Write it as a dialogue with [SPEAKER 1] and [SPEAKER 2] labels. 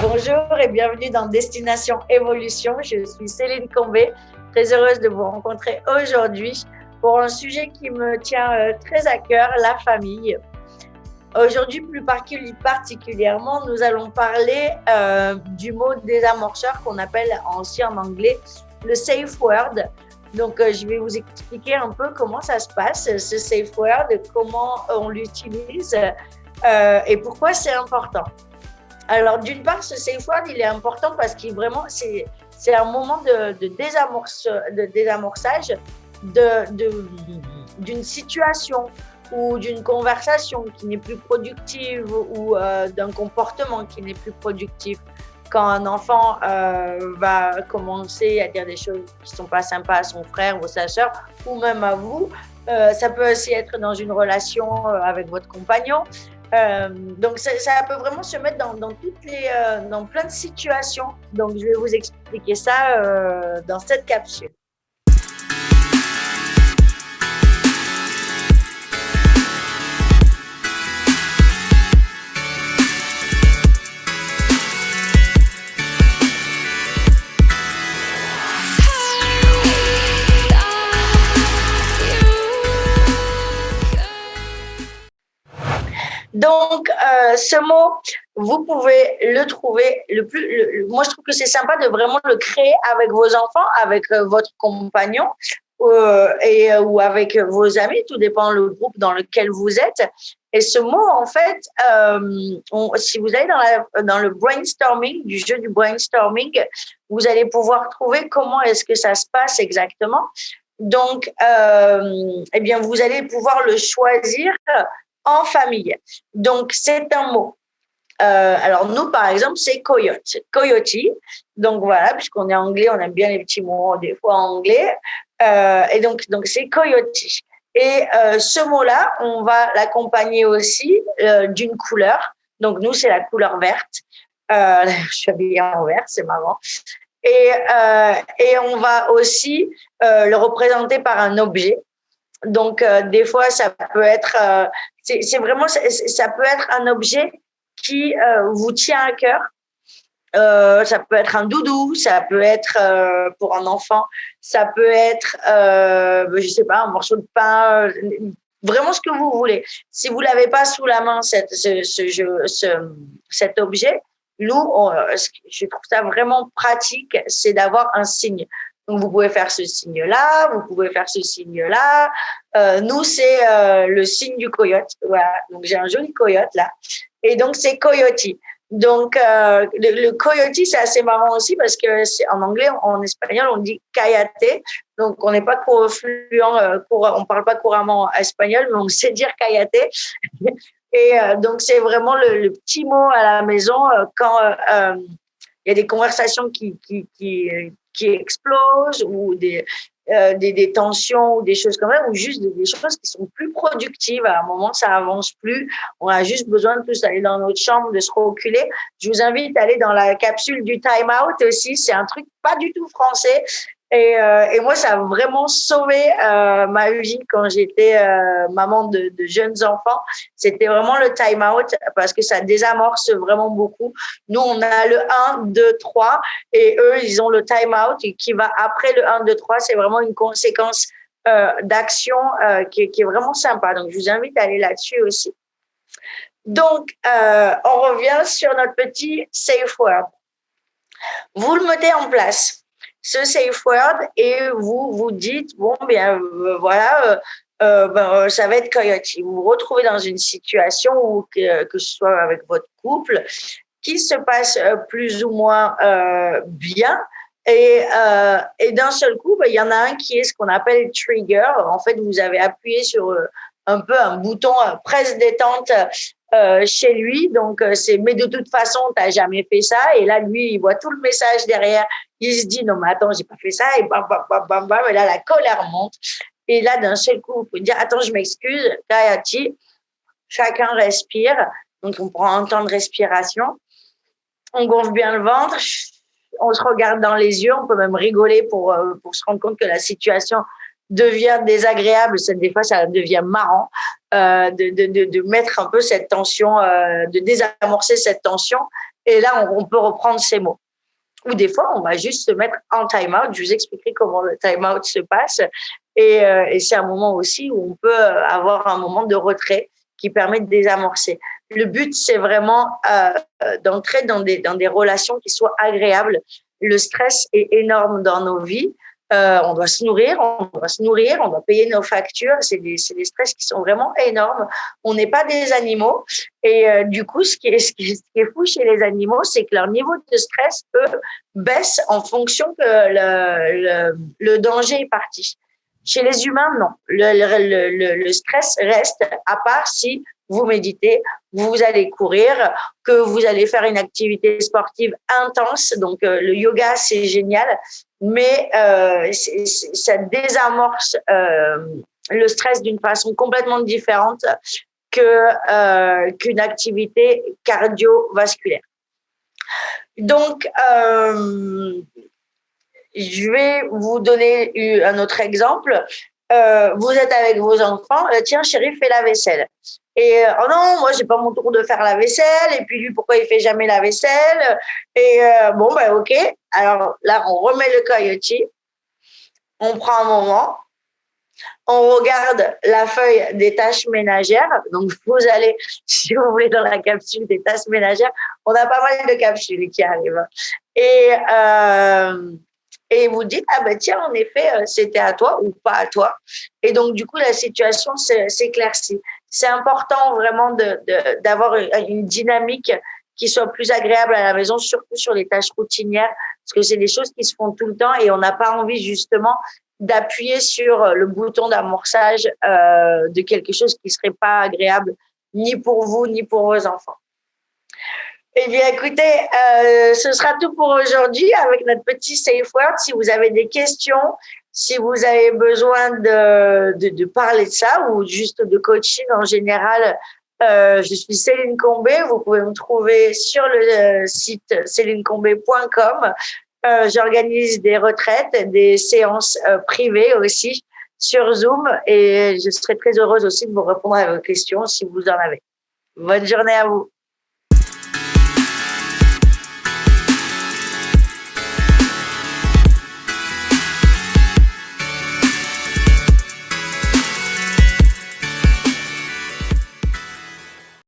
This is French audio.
[SPEAKER 1] Bonjour et bienvenue dans Destination Évolution. Je suis Céline Combé, très heureuse de vous rencontrer aujourd'hui pour un sujet qui me tient très à cœur, la famille. Aujourd'hui, plus particulièrement, nous allons parler du mot désamorceur qu'on appelle aussi en anglais le safe word. Donc, je vais vous expliquer un peu comment ça se passe, ce safe word, comment on l'utilise et pourquoi c'est important. Alors, d'une part, ce safe word, il est important parce qu'il vraiment, c'est un moment de désamorçage d'une situation ou d'une conversation qui n'est plus productive ou d'un comportement qui n'est plus productif. Quand un enfant va commencer à dire des choses qui ne sont pas sympas à son frère ou à sa sœur, ou même à vous, ça peut aussi être dans une relation avec votre compagnon. Donc, ça peut vraiment se mettre dans plein de situations. Donc, je vais vous expliquer ça dans cette capsule. Donc, ce mot, vous pouvez le trouver moi, je trouve que c'est sympa de vraiment le créer avec vos enfants, avec votre compagnon ou avec vos amis, tout dépend le groupe dans lequel vous êtes. Et ce mot, en fait, si vous allez dans le brainstorming, du jeu du brainstorming, vous allez pouvoir trouver comment est-ce que ça se passe exactement. Donc, eh bien, vous allez pouvoir le choisir en famille. Donc, c'est un mot. Alors, nous, par exemple, c'est coyote. Coyote. Donc, voilà, puisqu'on est anglais, on aime bien les petits mots, des fois en anglais. Et donc, c'est coyote. Et ce mot-là, on va l'accompagner aussi d'une couleur. Donc, nous, c'est la couleur verte. Je suis habillée en vert, c'est marrant. Et on va aussi le représenter par un objet. Donc, des fois, ça peut être, c'est vraiment, ça peut être un objet qui vous tient à cœur. Ça peut être un doudou, ça peut être pour un enfant, ça peut être, je sais pas, un morceau de pain, vraiment ce que vous voulez. Si vous l'avez pas sous la main, cet objet, nous, je trouve ça vraiment pratique, c'est d'avoir un signe. Donc, vous pouvez faire ce signe-là, vous pouvez faire ce signe-là. Nous, c'est le signe du coyote. Voilà. Donc, j'ai un joli coyote là. Et donc, c'est coyote. Donc, le coyote, c'est assez marrant aussi parce que c'est en anglais, en espagnol, on dit cayate. Donc, on n'est pas fluent, on parle pas couramment espagnol, mais on sait dire cayate. Et donc, c'est vraiment le petit mot à la maison quand il y a des conversations qui explosent ou des tensions ou des choses comme ça, ou juste des choses qui sont plus productives. À un moment, ça avance plus. On a juste besoin de tous aller dans notre chambre, de se reculer. Je vous invite à aller dans la capsule du time out aussi. C'est un truc pas du tout français. Et moi, ça a vraiment sauvé ma vie quand j'étais maman de jeunes enfants. C'était vraiment le time out parce que ça désamorce vraiment beaucoup. Nous, on a le 1, 2, 3 et eux, ils ont le time out qui va après le 1, 2, 3. C'est vraiment une conséquence d'action qui est vraiment sympa. Donc, je vous invite à aller là-dessus aussi. Donc, on revient sur notre petit safe word. Vous le mettez en place, ce safe word, et vous vous dites, bon, bien, voilà, ça va être coyote. Vous vous retrouvez dans une situation où, que ce soit avec votre couple, qui se passe plus ou moins bien. Et d'un seul coup, il y en a un qui est ce qu'on appelle trigger. En fait, vous avez appuyé sur un peu un bouton presse détente chez lui. Donc, c'est mais de toute façon, tu n'as jamais fait ça. Et là, lui, il voit tout le message derrière. Il se dit, non, mais attends, j'ai pas fait ça. Et bam, bam, bam, bam, bam. Et là, la colère monte. Et là, d'un seul coup, vous pouvez dire, attends, je m'excuse. Kayati, chacun respire. Donc, on prend un temps de respiration. On gonfle bien le ventre. On se regarde dans les yeux. On peut même rigoler pour se rendre compte que la situation devient désagréable. Des fois, ça devient marrant de mettre un peu cette tension, de désamorcer cette tension. Et là, on peut reprendre ces mots. Ou des fois, on va juste se mettre en time-out. Je vous expliquerai comment le time-out se passe. Et c'est un moment aussi où on peut avoir un moment de retrait qui permet de désamorcer. Le but, c'est vraiment d'entrer dans des relations qui soient agréables. Le stress est énorme dans nos vies. On doit se nourrir, on doit payer nos factures. C'est des stress qui sont vraiment énormes. On n'est pas des animaux. Et du coup, ce qui est fou chez les animaux, c'est que leur niveau de stress, eux, baisse en fonction que le danger est parti. Chez les humains, non. Le stress reste, à part si vous méditez, vous allez courir, que vous allez faire une activité sportive intense. Donc, le yoga, c'est génial, mais ça désamorce le stress d'une façon complètement différente qu'une activité cardiovasculaire. Donc, je vais vous donner un autre exemple. Vous êtes avec vos enfants, tiens chérie, fais la vaisselle. Et oh non, moi j'ai pas mon tour de faire la vaisselle. Et puis lui, pourquoi il fait jamais la vaisselle? Et bon ben ok. Alors là, on remet le coyote, on prend un moment, on regarde la feuille des tâches ménagères. Donc vous allez, si vous voulez, dans la capsule des tâches ménagères, on a pas mal de capsules qui arrivent. Et vous dites, ah ben tiens, en effet, c'était à toi ou pas à toi. Et donc, du coup, la situation s'éclaircit. C'est important vraiment d'avoir une dynamique qui soit plus agréable à la maison, surtout sur les tâches routinières, parce que c'est des choses qui se font tout le temps et on n'a pas envie justement d'appuyer sur le bouton d'amorçage de quelque chose qui serait pas agréable ni pour vous, ni pour vos enfants. Eh bien, écoutez, ce sera tout pour aujourd'hui avec notre petit safe word. Si vous avez des questions, si vous avez besoin de parler de ça ou juste de coaching en général, je suis Céline Combé. Vous pouvez me trouver sur le site célinecombé.com. J'organise des retraites, des séances privées aussi sur Zoom et je serai très heureuse aussi de vous répondre à vos questions si vous en avez. Bonne journée à vous.